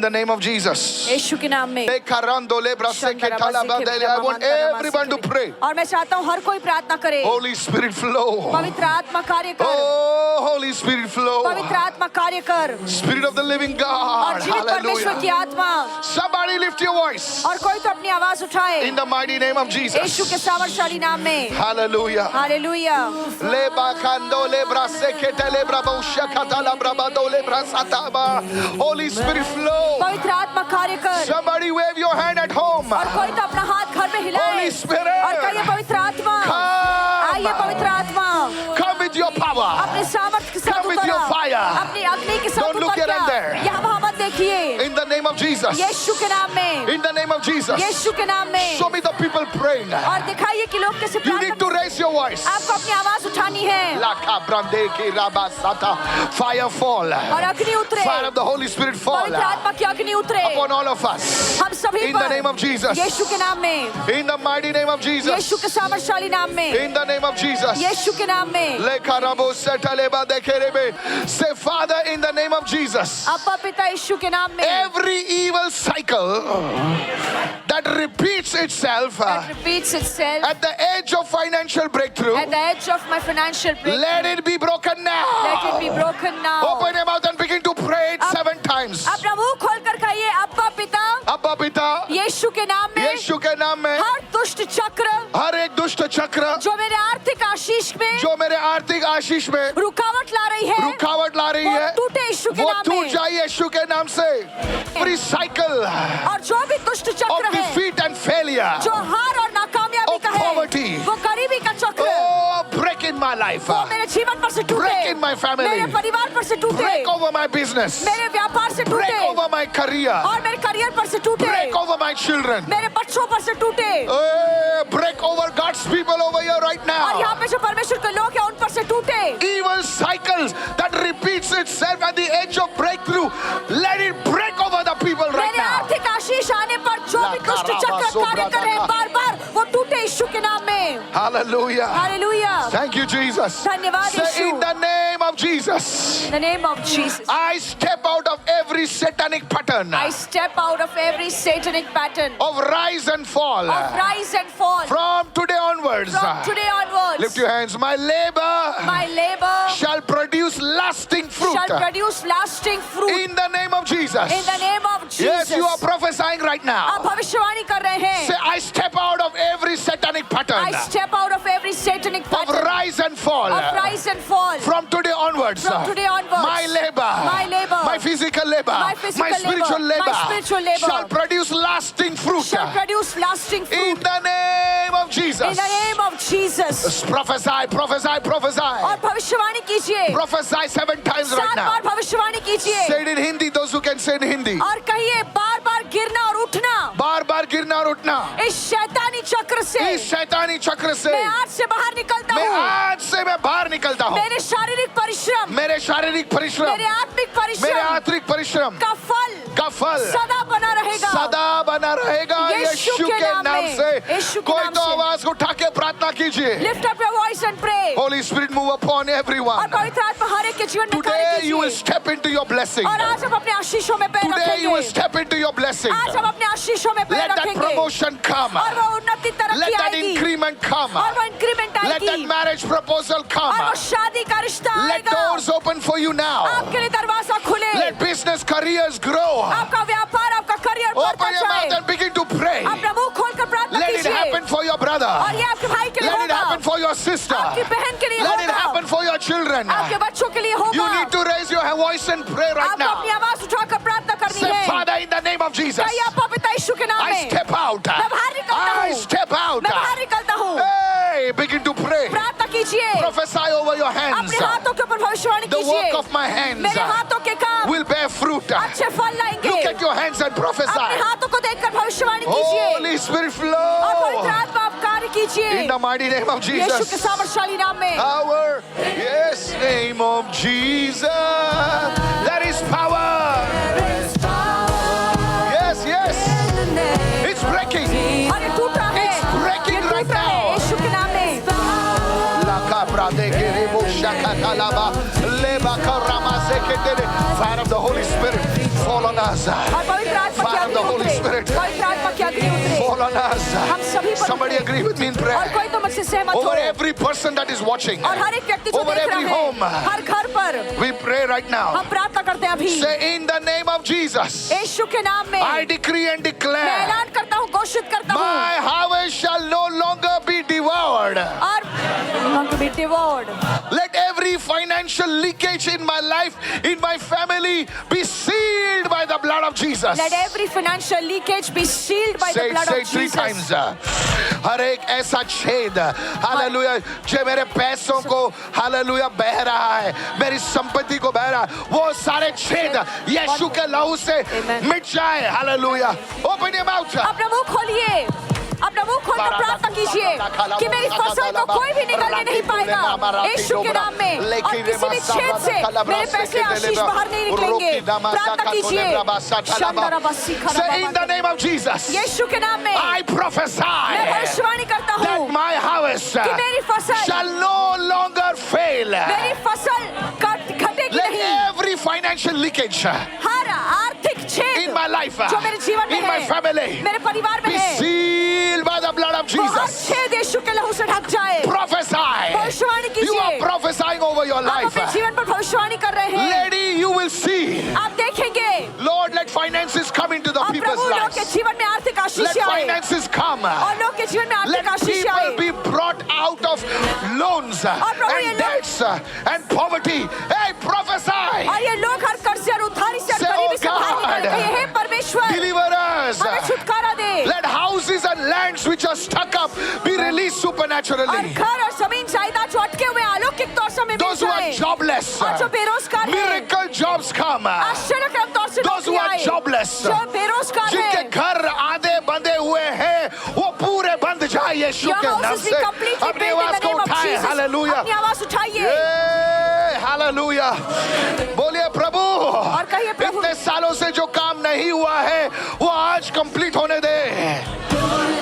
the name of Jesus. यीशु के नाम में। I want everyone to pray. और मैं चाहता हूँ हर कोई प्रार्थना करे। Holy Spirit flow. पवित्र आत्मा कार्य कर। Oh, Holy Spirit flow. पवित्र आत्मा कार्य कर। Spirit of the living God. और जीवित परमेश्वर की आत्मा। Somebody lift your voice. और कोई तो अपनी आवाज उठाए। In the mighty name of Jesus. यीशु के सामर्थ्यशाली नाम में। Hallelujah. Hallelujah. Holy Spirit flow. पवित्र आत्मा कार्य कर। Somebody wave your hand at home. और कोई तो अपना हाथ घर में हिलाए। Holy Spirit. और कहिए पवित्र आत्मा। आइए पवित्र आत्मा। Come with your power. अपने सामर्थ्य के साथ Come with your fire. अपनी अग्नि के साथ Don't look here and there. यहाँ वहाँ मत देखिए। In the name of Jesus. यीशु के नाम में। In the name of Jesus. यीशु के नाम में। Show me the people praying. और दिखाइए कि लोग कैसे You need to raise your voice. आपको अपनी आवाज उठानी है। Fire fall. और अग्नि उतरे। Fire of the Holy Spirit fall पवित्र आत्मा की अग्नि उतरे। upon all of us. हम सभी In the name of Jesus. यीशु के नाम में। In the mighty name of Jesus. यीशु के सामर्थ्यशाली नाम में। In the name of Jesus. यीशु के नाम में। Say, Father, in the name of Jesus. अब्बा पिता यीशु के नाम में। Every evil cycle that repeats itself That repeats itself at the edge of financial breakthrough, at the edge of my financial breakthrough. let it be broken now. Let it be broken now. Open your mouth and begin to pray it 7 times. अपना मुंह खोलकर कहिए अब्बा पिता अब्बा पिता यीशु के नाम में। यीशु के नाम में हर दुष्ट चक्र हर एक दुष्ट चक्र जो मेरे आर्थिक आशीष में जो मेरे आर्थिक आशीष में रुकावट ला रही है रुकावट ला रही वो है टूटे यीशु के वो नाम टूट में। जाए यीशु के नाम से। Every cycle और जो भी दुष्ट of चक्र है defeat and failure, जो हार और नाकामयाबी of का है poverty, वो गरीबी का चक्र oh, break in my life, वो मेरे जीवन पर से टूटे। break in my family, मेरे परिवार पर से टूटे। break over my business, मेरे व्यापार से break टूटे over my career, और मेरे करियर पर से टूटे। break over my children, मेरे बच्चों पर से टूटे break over God's people over here right और now. यहाँ पे जो परमेश्वर के लोग हैं उन पर से टूटे। Evil cycles that repeats itself at the edge of breakthrough, let it break over the people right मेरे now. आर्थिक आशीष आने पर जो भी दुष्ट चक्र कार्य कर रहे हैं बार-बार वो टूटे यीशु के नाम में। Hallelujah. Hallelujah. Thank you, Jesus. धन्यवाद Say, Yeshu. in the name of Jesus, In the name of Jesus. I step out of every satanic pattern I step out of every satanic pattern of rise and fall. of rise and fall From today onwards, from today onwards. lift your hands. My labor My labor shall produce lasting fruit. shall produce lasting fruit In the name of Jesus. in the name of Jesus. Yes, you are prophesying right आप now. भविष्यवाणी कर रहे Say, हैं। I step out of every satanic pattern I step out of every satanic of pattern rise and fall. of rise and fall. From today onwards, From today onwards, my labor, my physical labor, my physical spiritual labor, labor, my spiritual labor shall produce lasting fruit. shall produce lasting fruit In the name of Jesus. in the name of Jesus. Prophesy, prophesy, और prophesy. भविष्यवाणी कीजिए। Prophesy 7 times right 7 now. बार भविष्यवाणी कीजिए Say it in Hindi, those who can say in Hindi. और कहिए बार-बार गिरना और उठना बार बार गिरना और उठना इस शैतानी चक्र से इस शैतानी चक्र से मैं आज से बाहर निकलता मैं हूँ। आज से मैं बाहर निकलता हूँ। मेरे शारीरिक परिश्रम, मेरे शारीरिक परिश्रम, मेरे आत्मिक मेरे परिश्रम आंतरिक परिश्रम का फल सदा बना रहेगा। सदा बना रहेगा यीशु यीशु के के नाम नाम में, से। यीशु के कोई नाम तो से। आवाज उठा के प्रार्थना कीजिए। Lift up your voice and pray। Holy Spirit move upon everyone. और पवित्र आत्मा हर एक के जीवन में कार्य Today you will कीजिए। step into your blessing. और आज हम अपने आशीषों में पैर Today you will रखेंगे। step into your blessing. आज हम अपने आशीषों में पैर Let that रखेंगे। promotion come. और वो उन्नति Let तरक्की that आएगी। increment come. और वो इंक्रीमेंट Let that आएगी। marriage proposal और come. वो शादी का रिश्ता Let आएगा। doors open for you now. आपके लिए दरवाजा खुले। Let business careers grow. आपका व्यापार, आपका करियर बढ़ता Open your mouth जाए। and begin to pray. अपना मुंह खोलकर प्रार्थना Let it कीजिए। happen for your brother. और ये आपके भाई के लिए Let it होगा। happen for your sister. आपकी बहन के लिए Let it होगा। happen for your children. आपके बच्चों के लिए होगा। You need to raise your voice and pray right आपको अपनी now. आवाज उठाकर प्रार्थना करनी Say, है। Father, in the name of Jesus, कहिए आप पिता यीशु के नाम I में step out. मैं बाहर निकलता I हूँ। step out. मैं बाहर निकलता हूँ। Hey, begin to pray. प्रार्थना कीजिए। Prophesy over your hands. अपने हाथों के ऊपर भविष्यवाणी The कीजिए। work of my hands मेरे हाथों के काम will bear fruit. अच्छे फल लाएंगे। Look at your hands and अपने prophesy. हाथों को देखकर भविष्यवाणी कीजिए। Holy Spirit और पवित्र flow. आत्मा आप कार्य कीजिए। In the mighty name of यीशु के Jesus. सामर्थ्यशाली नाम में। Power. Yes, name of Jesus. There is power. Yes, yes. It's breaking. और ये टूट रहा है। It's breaking ये टूट right रहा है now. यीशु के नाम में। Fire of the Holy Spirit fall on us. और पवित्र आत्मा की Fire of the अग्नि Holy उतरे, Spirit. पवित्र आत्मा की अग्नि उतरे Fall on us. हम सभी पर Somebody उतरे। agree with me in और prayer. कोई तो मुझसे सहमत हो Over every person that is watching. और हर एक व्यक्ति जो Over देख every रहा है home. हर घर पर We pray right now. हम प्रार्थना करते हैं अभी Say in the name of Jesus. यीशु के नाम में I decree and मैं declare. ऐलान करता हूँ घोषित करता हूँ My harvest shall no longer be devoured. और not to be devoured. Let every financial leakage in my life, in my family, be sealed by the blood of Jesus. Let every financial leakage be sealed by the Say blood it of three Jesus. times. हर एक ऐसा छेद hallelujah जो मेरे पैसों को hallelujah बह रहा है, मेरी संपत्ति को बह रहा है, वो सारे छेद यीशु के लहू से Amen. मिट जाए. हालेलुया. Open your mouth. अपना मुंह खोलिए, अपना मुंह खोलकर प्रार्थना कीजिए कि मेरी फसल को कोई भी निगलने नहीं पाएगा यीशु के नाम में, और किसी भी छेद से मेरे पैसे आशीष बाहर नहीं निकलेंगे. प्रार्थना कीजिए. Say in the name of Jesus. यीशु के नाम में I prophesy मैं भविष्यवाणी करता that हूँ my harvest कि मेरी फसल shall no longer fail. मेरी फसल घटेगी Let नहीं. every financial leakage हर आर्थिक छेद in my life, जो मेरे जीवन में in my है, family, मेरे परिवार में be है, sealed by the blood of वो हर Jesus. छेद यीशु के लहू से ढक जाए. Prophesy. भविष्यवाणी You are कीजिए. prophesying over your आप life. अपने जीवन पर भविष्यवाणी कर रहे हैं. Lady, you will see. आप देखेंगे Lord, let finances come into the और people's प्रभु लोग के lives. जीवन में आर्थिक Let आशीष आए finances come. और लोग के जीवन में आर्थिक Let आशीष people आए. be brought out of loans प्रभु ये and लोग- debts and poverty. Hey, prophesy. और ये लोग हर कर्ज से और उधारी से और Say, गरीबी "Oh से बाहर God, निकले. कहिए, हे परमेश्वर Deliver us. हमें छुटकारा दे. Let houses and lands which are stuck up be released और supernaturally. घर और जमीन जायदाद जो अटके हुए अलौकिक तौर से हमें मिल Those who are जाए. jobless, और जो बेरोजगार हैं, miracle jobs come. आश्चर्यक्रम तौर से Those who नौकरी are आए. jobless, जो बेरोजगार जिनके हैं, घर आधे बंधे हुए हैं, वो पूरे बंध जाए यीशु your के नाम houses be से. completely अपनी built in आवाज the को name of उठाए. Jesus. हालेलुया. अपनी आवाज उठाइए हालेलुया. बोलिए प्रभु, और कहिए प्रभु, इतने सालों से जो काम नहीं हुआ है वो आज कंप्लीट होने दे.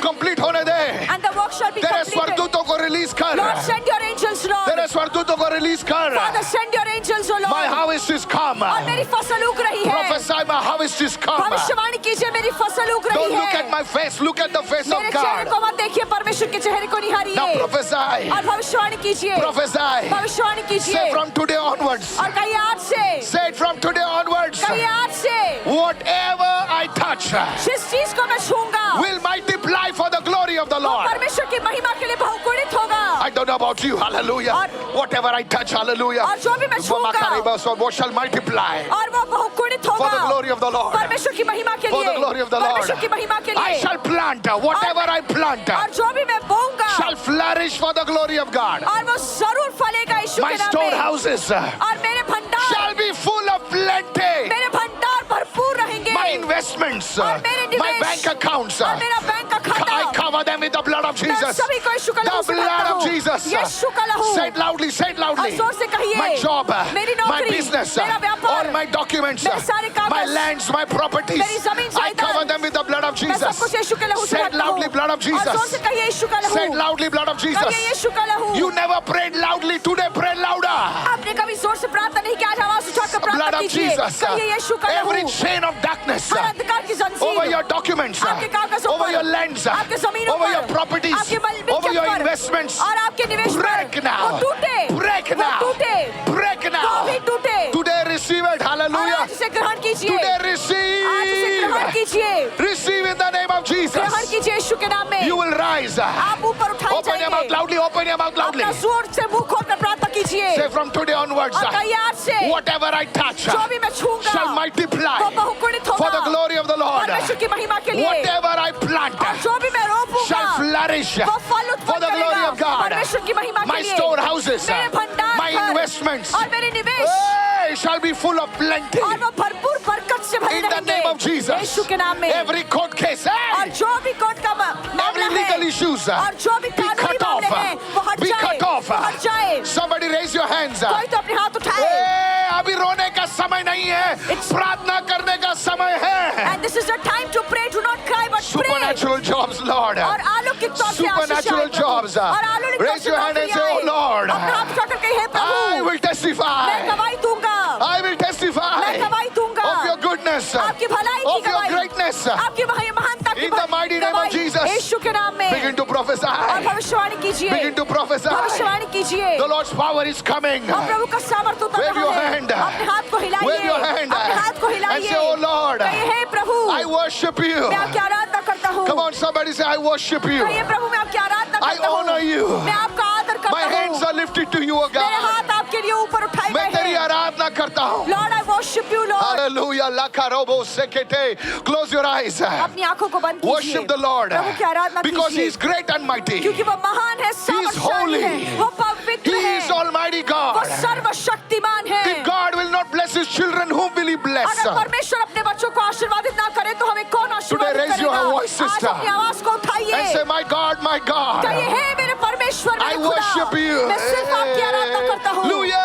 कंप्लीट होने दे. and the work shall be तेरे completed. स्वर्गदूतों को रिलीज कर. Lord, send your angels, Lord. तेरे स्वर्गदूतों को रिलीज कर. Father, send your angels, O Lord. My harvest is come. और मेरी फसल उग रही है. Prophesy, my harvest is come. भविष्यवाणी कीजिए, मेरी फसल उग Don't रही look है. at my face, look at the face of मेरे चेहरे God. को मत देखिए, परमेश्वर के चेहरे को निहारिए. Now prophesy. और भविष्यवाणी कीजिए. Prophesy. भविष्यवाणी कीजिए. Say from today onwards. और कहिए आज से. Say it from today onwards. कहिए आज से. Whatever I touch जिस चीज को मैं छूंगा, will multiply for the glory of the वो Lord. परमेश्वर की महिमा के लिए बहुगुणित होगा. I don't know about you, hallelujah. और- Whatever I touch, hallelujah. और जो भी मैं छूंगा, So what shall multiply और वो बहुगुणित होगा. for the glory of the Lord. परमेश्वर की महिमा के For the लिए. glory of the Lord. परमेश्वर की महिमा के I लिए. shall plant whatever I plant और जो भी मैं बोऊंगा, shall flourish for the glory of God. और वो जरूर फलेगा यीशु My के नाम में. storehouses और मेरे भंडार, shall be full of plenty. मेरे भंडार भरपूर रहेंगे. My investments, और मेरे my निवेश, bank accounts, और मेरा बैंक का खाता, I cover them with the blood of मैं Jesus. सभी को यीशु का लहू The से blood भरता of हूँ. Jesus. यीशु का लहू. Say it loudly, say it loudly. और जोर से कहिए. My job, मेरी my नौकरी, business, मेरा व्यापार, all my documents, मेरे सारे कागज, my lands, my properties, मेरी जमीन I जायदाद, cover them with the blood of मैं सब Jesus. कुछ यीशु के लहू से Say it भरता हूँ. loudly, blood of और जोर से Jesus. कहिए यीशु का लहू. Say it loudly, blood of Jesus. कहिए यीशु का लहू. You never prayed loudly, today pray louder. आपने कभी जोर से प्रार्थना नहीं किया, आज आवाज उठाकर Blood प्रार्थना of कीजिए. Jesus. कहिए यीशु का Every लहू. chain of darkness हर अंधकार की जंजीर, over your documents, आपके कागजों over पर, your lands, आपके जमीनों over पर, your properties, आपके मिल्कियत over your पर, investments, और आपके निवेश पर, break now, वो टूटे, break वो now, टूटे, break तो now. अभी टूटे. Today receive it, और hallelujah. आज इसे ग्रहण कीजिए. Today आज इसे ग्रहण receive. कीजिए. Receive in the name of ग्रहण Jesus. कीजिए यीशु के नाम में. You will rise. आप ऊपर उठाए Open your mouth जाएंगे. loudly, open your mouth loudly. अपना जोर से मुंह खोलकर प्रार्थना कीजिए. Say from today onwards, और कहिए आज से, whatever I touch जो भी मैं छूंगा, shall multiply वो बहुगुणित होगा. for the glory of the Lord. परमेश्वर की महिमा के लिए. Whatever I plant और जो भी मैं रोपूंगा, shall flourish वो फल for उत्पन्न the glory करेगा. of God. परमेश्वर की महिमा के My लिए. storehouses, मेरे भंडार my घर, investments, और मेरे निवेश, hey, shall be full of plenty. और वो भरपूर बरकत से भरे In the रहेंगे. name of Jesus. यीशु के नाम में. Every court case, और hey, जो भी कोर्ट का मामला every है, legal issues, और जो भी be कानूनी cut off. मामले हैं, वो हट Be जाए. cut off. वो हट जाए. Somebody raise your hands. कोई तो अपने हाथ उठाए. Hey, अभी रोने का समय नहीं है, It's- प्रार्थना करने का समय है. And this is the time to pray. Do not cry, but pray. Supernatural jobs, Lord. और अलौकिक तौर से आशीष Supernatural आए प्रभु. jobs. और अलौकिक तौर Raise से your hand and say, नौकरी "Oh आए. Lord, अपना हाथ उठाकर कहिए, हे I प्रभु, will मैं testify. गवाही दूंगा. I will testify मैं गवाही दूंगा. of your goodness, आपकी भलाई की of your गवाही, greatness. आपकी महानता की In the mighty name of गवाही, Jesus. यीशु के नाम में Begin to और prophesy. भविष्यवाणी कीजिए, Begin to prophesy. भविष्यवाणी कीजिए। The Lord's power is coming. और प्रभु का सामर्थ उतर Wave your रहा है। hand. अपने हाथ को हिलाइए, Wave your hand. अपने हाथ को And हिलाइए, say, oh Lord, कहिए हे प्रभु, I worship you. मैं आपकी आराधना करता हूँ। Come on, somebody say, I worship you. कहिए प्रभु, मैं आपकी आराधना I करता हूँ, honor you. मैं आपका आदर My करता hands हूँ, are lifted to you, O मेरे God. हाथ आपके लिए ऊपर उठाए मैं तेरी गए हैं। आराधना करता हूँ. Lord, I worship you, Lord। Hallelujah. Lakarobo sekete. Close your eyes. अपनी आंखों को बंद कीजिए, Worship the Lord. प्रभु की आराधना Because He कीजिए, is great and mighty. क्योंकि वो महान है, holy. सामर्थशाली है, वो पवित्र He है, is Almighty वो God. सर्वशक्तिमान है। If God will not bless His children, whom will He bless? अगर परमेश्वर अपने बच्चों को आशीर्वादित ना करे तो हमें कौन आशीर्वादित Today raise your करेगा? voice, आज sister. अपनी आवाज को उठाइए, And say, my God, my God. कहिए हे मेरे परमेश्वर, I मेरे खुदा, worship you. मैं सिर्फ आपकी आराधना करता हूँ। Hallelujah.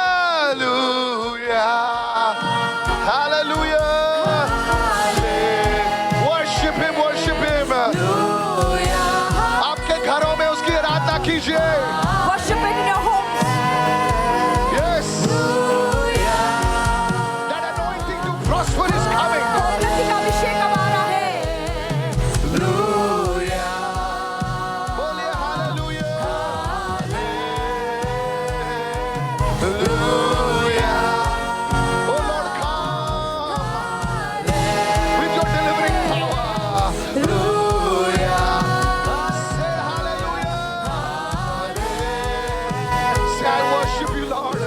Hallelujah. Hallelujah. Worship Him, worship Him. आपके घरों में उसकी आराधना कीजिए. Worship in your homes। Yes. That anointing to prosper is coming. उन्नति का अभिषेक अब आ रहा है। बोलिए hallelujah. Hallelujah. Oh Lord, come with your delivering power. Hallelujah. Say hallelujah. Say, I worship you, Lord.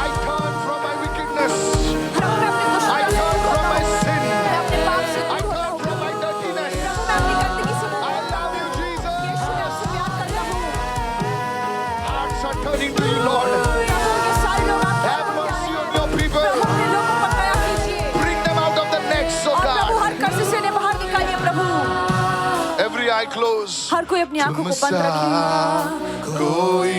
I turn from my wickedness. प्रभु, मैं अपने दुष्ट I turn from my sin. मैं अपने पाप से I दूर turn हूँ। from my dirtiness. मैं अपनी गंदगी से दूर I हूँ। love you, Jesus. यीशु, मैं आपसे प्यार करता हूँ। Hearts are turning to you, Lord. प्रभु, ये सारे लोग आपके Have पास mercy आए on हैं। your people. प्रभु, अपने लोगों पर दया कीजिए Bring them out of the nets, oh और प्रभु God. हर कर्ज से इन्हें बाहर निकालिए। प्रभु, Every eye close. हर कोई अपनी आंखों को बंद रखे। कोई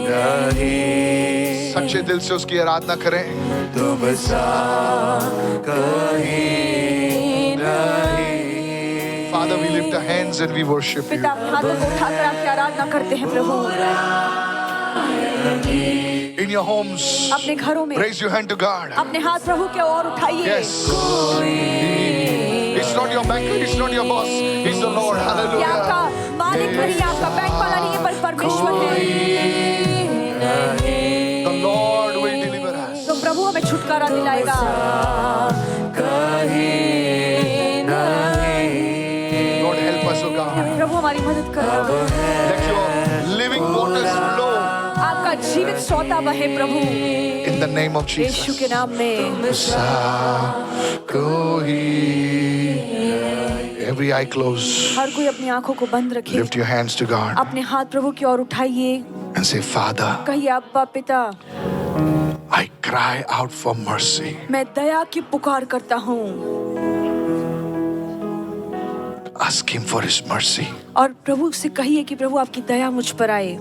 नहीं. सच्चे दिल से उसकी आराधना करें. Father, we lift our hands and we worship you. पिता, अपने हाथों को उठाकर आपकी आराधना करते हैं। प्रभु, In your homes, अपने घरों में raise your hand to God. अपने हाथ प्रभु के ओर उठाइए। Yes. It's not your banker, it's not your boss, it's the Lord. ये आपका Hallelujah. मालिक नहीं, आपका बैंक वाला नहीं है, पर परमेश्वर है। The Lord will deliver us. तो प्रभु हमें छुटकारा दिलाएगा। Lord, help us, oh God. प्रभु हमारी मदद करो। Let your living waters flow आपका जीवित सोता बहे प्रभु, in the name of Yeshu Jesus. के नाम में। Every eye close. हर कोई अपनी आंखों को बंद रखे, Lift your hands to God अपने हाथ प्रभु की ओर उठाइए, and say, Father, कहिए अब्बा पिता, I cry out for mercy. मैं दया की पुकार करता हूँ। Ask Him for His mercy. और प्रभु से कहिए कि प्रभु आपकी दया मुझ पर आए।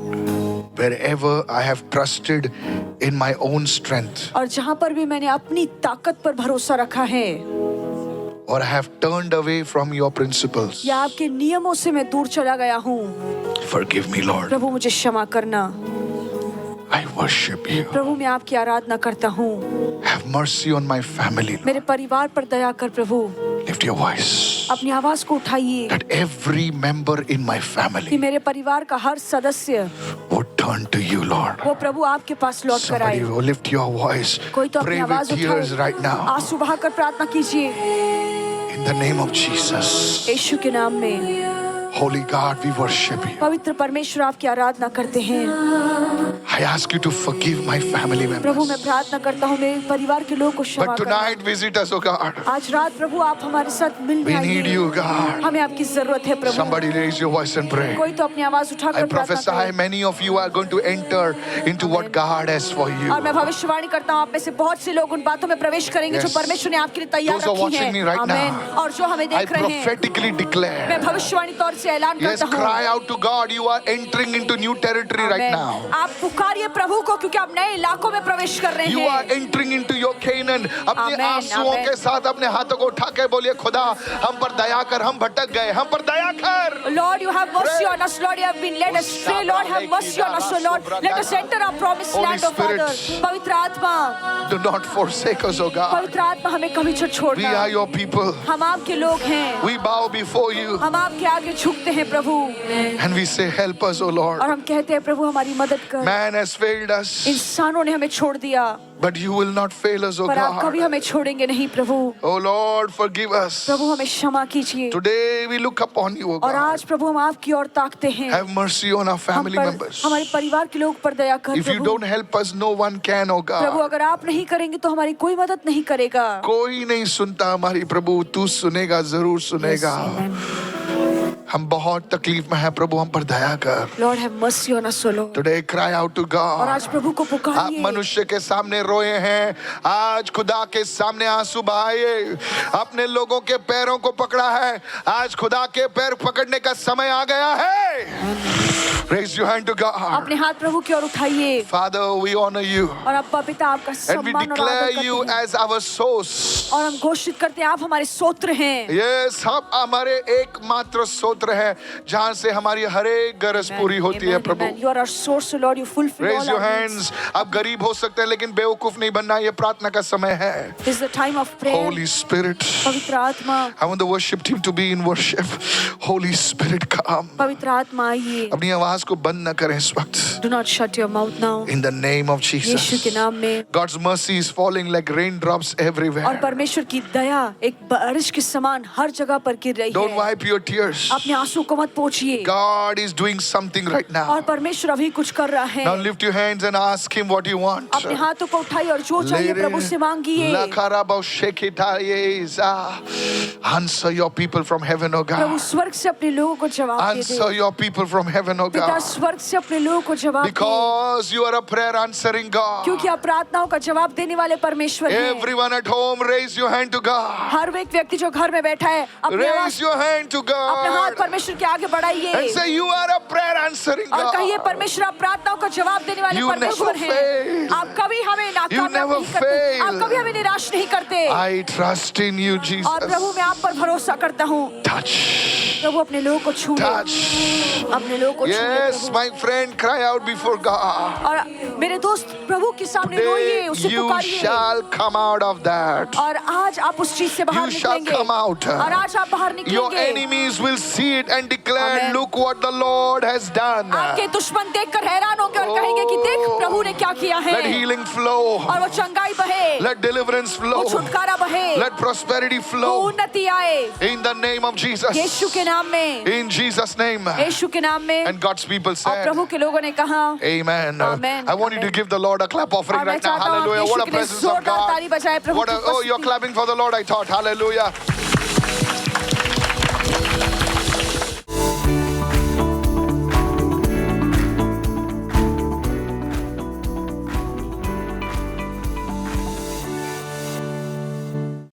Wherever I have trusted in my own strength, और जहाँ पर भी मैंने अपनी ताकत पर भरोसा रखा है or I have turned away from your principles, या आपके नियमों से मैं दूर चला गया हूँ, forgive me, Lord. प्रभु मुझे क्षमा करना। I worship you. प्रभु मैं आपकी आराधना करता हूँ। Have mercy on my family, Lord. मेरे परिवार पर दया कर प्रभु। Lift your voice. अपनी आवाज को उठाइए That every member in my कि family मेरे परिवार का हर सदस्य would turn to you, Lord. वो प्रभु आपके पास लौट कर आए। Somebody will lift your voice. कोई तो अपनी Pray with आवाज tears उठाए, right now. आंसू बहाकर प्रार्थना कीजिए In the name of Jesus. यीशु के नाम में। Holy God, we worship you. पवित्र परमेश्वर आपकी आराधना करते हैं। I ask you to forgive my family प्रभु मैं members. प्रार्थना करता हूँ मेरे परिवार के लोगों को क्षमा But करना। tonight visit us, oh God. आज रात प्रभु आप हमारे साथ We मिलने need आइए। you, God. हमें आपकी जरूरत है प्रभु। Somebody raise your voice and pray. कोई तो अपनी आवाज I उठाकर प्रार्थना prophesy करे। many of you are going to enter into what God has for you. और मैं भविष्यवाणी करता हूँ आप में से बहुत से लोग उन बातों में प्रवेश करेंगे जो Yes. परमेश्वर ने आपके लिए तैयार Those are रखी watching me हैं। right आमीन। now. और जो हमें I देख रहे हैं, prophetically declare मैं भविष्यवाणी तौर से ऐलान Yes, करता हूँ। cry out to God. You are entering into new territory right amen. now. आप पुकारिए प्रभु को क्योंकि आप नए इलाकों में प्रवेश कर रहे You are हैं। entering into your Canaan. अपने Amen, आंसुओं amen. के साथ अपने हाथों को उठा के बोलिए, खुदा हम पर दया कर, हम भटक गए, हम पर दया कर। Lord, you have mercy on us. Lord, you have been led astray. Lord, have mercy on us, O Lord. Let us enter our promised Holy land, O Father. Spirit. पवित्र आत्मा, Do not forsake us, O God. पवित्र आत्मा हमें कभी We छोड़ छोड़ना। are your people. हम आपके लोग हैं। We bow before you हम आपके आगे झुकते हैं प्रभु। and we say, help us, O Lord. और हम कहते हैं प्रभु हमारी मदद कर। Man has failed us, इंसानों ने हमें छोड़ दिया, but you will not fail us, O पर आप कभी God. हमें छोड़ेंगे नहीं प्रभु। O Lord, forgive us. प्रभु हमें क्षमा कीजिए। Today we look upon you, O और God. आज प्रभु हम आपकी ओर ताकते हैं। Have mercy on our हम family पर, members. हमारे परिवार के लोग पर दया कर If you Prabhu. don't help us, no one can, O Prabhu God. अगर आप नहीं करेंगे तो हमारी कोई मदद नहीं करेगा। कोई नहीं सुनता हमारी प्रभु, तू सुनेगा, जरूर सुनेगा। हम बहुत तकलीफ में हैं प्रभु, हम पर दया कर। Lord have mercy on us, O Lord. Today cry out to और God. आज प्रभु को आप पुकारिए। मनुष्य के सामने रोए हैं, आज खुदा के सामने आंसू बहाइए। अपने लोगों के पैरों को पकड़ा है, आज खुदा के पैर पकड़ने का समय आ गया है। Raise your hand to God. अपने हाथ प्रभु की ओर उठाइए। Father, we honor you और अब पिता आपका and we सम्मान और declare आदर you करते हैं। as our source. और हम घोषित करते हैं आप हमारे स्तोत्र हैं। Yes, हम हमारे एकमात्र स्तोत्र है जहां से हमारी हर एक गरज पूरी होती है Amen, Prabhu. amen. You are our source, O Lord. You fulfill Raise all your our needs. hands. आप गरीब हो सकते हैं लेकिन बेवकूफ नहीं बनना, ये प्रार्थना का समय है। This is the time of prayer. Holy Spirit, पवित्र आत्मा, I want the worship team to be in worship. Holy Spirit, come. पवित्र आत्मा आइए। अपनी आवाज को बंद न करें इस वक्त। Do not shut your mouth now. In the name of यीशु के Jesus. नाम में। God's mercy is falling like raindrops और everywhere. परमेश्वर की दया एक बारिश के समान हर जगह पर गिर रही Don't है। wipe your tears. अपने आंसू को मत पोंछिए। God is doing something right now. और परमेश्वर अभी कुछ कर रहा है। Now lift your hands and ask Him what you want. अपने हाथों को उठाइए और जो चाहिए प्रभु से मांगिए। Answer your people from heaven, O Prabhu God. स्वर्ग से अपने लोगों को जवाब दे Answer they. your people from heaven, O पिता God. स्वर्ग से अपने लोगों को जवाब दे। Because you are a prayer answering God. क्योंकि आप प्रार्थनाओं का जवाब देने वाले परमेश्वर हैं। Everyone at home, raise your hand to God. हर एक व्यक्ति जो घर में बैठा है अपनी Raise आवाज, your hand to अपने हाथ God. परमेश्वर के आगे बढ़ाइए And say, you are a prayer answering और कहिए God. परमेश्वर आप प्रार्थनाओं का जवाब देने वाले You परमेश्वर never हैं। fail. आप कभी हमें You नाकामयाब never नहीं करते। fail. आप कभी हमें निराश नहीं करते। I trust in you, और प्रभु Jesus. मैं आप पर भरोसा करता हूँ। Touch. प्रभु अपने लोगों को छू ले। Touch. अपने लोगों को छू ले Yes, Prabhu. my friend, cry out before God. और मेरे दोस्त प्रभु के सामने रोइए, Today उसे you पुकारिए। shall come out of that. और आज आप उस चीज से बाहर You shall निकलेंगे। come out. और आज आप बाहर Your निकलेंगे। enemies will see it and declare, Amen. look what the Lord has done. आपके दुश्मन देखकर हैरान होंगे और कहेंगे कि देख प्रभु ने क्या किया है। Let healing flow. और वो चंगाई बहे, Let deliverance वो flow. छुटकारा बहे, Let prosperity वो flow. उन्नति आए। In the name of Jesus. यीशु के नाम में, In Jesus' name. यीशु के नाम में। And God's people और said, प्रभु के लोगों ने कहा Amen. Amen. I want you to Amen. give the Lord a clap offering और मैं right now. चाहता हूँ आप Hallelujah. यीशु What a के लिए presence of जोरदार God. ताली बजाएं प्रभु What की a, oh, you're उपस्थिति। clapping for the Lord, I thought. Hallelujah.